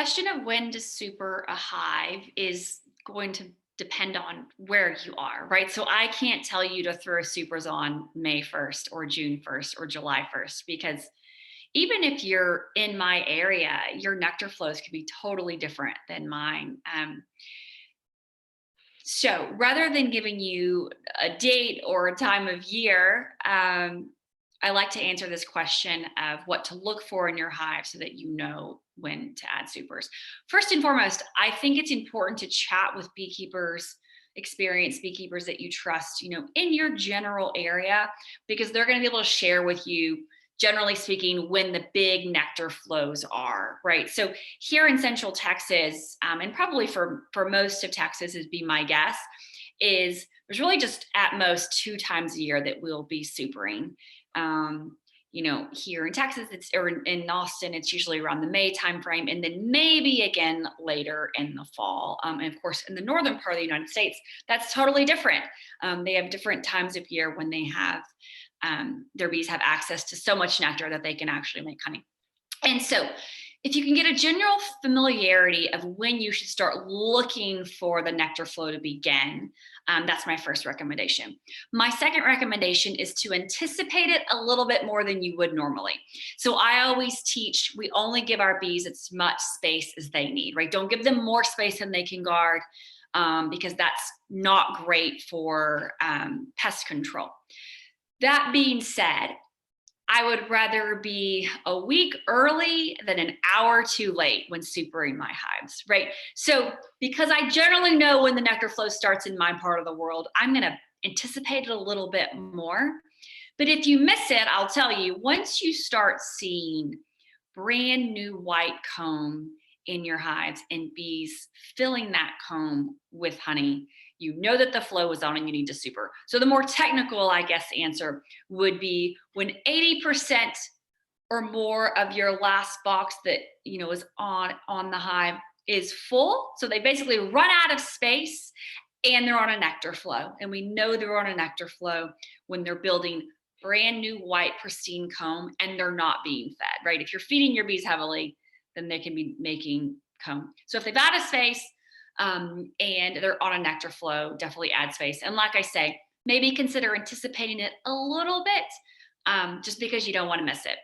question of when to super a hive is going to depend on where you are, right? So I can't tell you to throw supers on May 1st or June 1st or July 1st because even if you're in my area, your nectar flows could be totally different than mine. So rather than giving you a date or a time of year, I like to answer this question of what to look for in your hive so that you know when to add supers. First and foremost, I think it's important to chat with beekeepers, experienced beekeepers that you trust, in your general area, because they're going to be able to share with you, generally speaking, when the big nectar flows are, right? So here in Central Texas, and probably for most of Texas, is be my guess, is there's really just at most 2 times a year that we'll be supering. Um, here in Texas, or in Austin, it's usually around the May timeframe, and then maybe again later in the fall. And of course, in the northern part of the United States, that's totally different. They have different times of year when they have their bees have access to so much nectar that they can actually make honey. And so, if you can get a general familiarity of when you should start looking for the nectar flow to begin, that's my first recommendation. My second recommendation is to anticipate it a little bit more than you would normally. So I always teach we only give our bees as much space as they need, right? Don't give them more space than they can guard, because that's not great for pest control. That being said, I would rather be a week early than an hour too late when supering my hives, right? So, because I generally know when the nectar flow starts in my part of the world, I'm going to anticipate it a little bit more. But if you miss it, I'll tell you, once you start seeing brand new white comb in your hives and bees filling that comb with honey, you know that the flow is on and you need to super. So the more technical, I guess, answer would be when 80% or more of your last box that is on the hive is full. So they basically run out of space and they're on a nectar flow. And we know they're on a nectar flow when they're building brand new white pristine comb and they're not being fed, right? If you're feeding your bees heavily, then they can be making comb. So if they've out of space, and they're on a nectar flow, definitely add space. And like I say, maybe consider anticipating it a little bit, just because you don't want to miss it.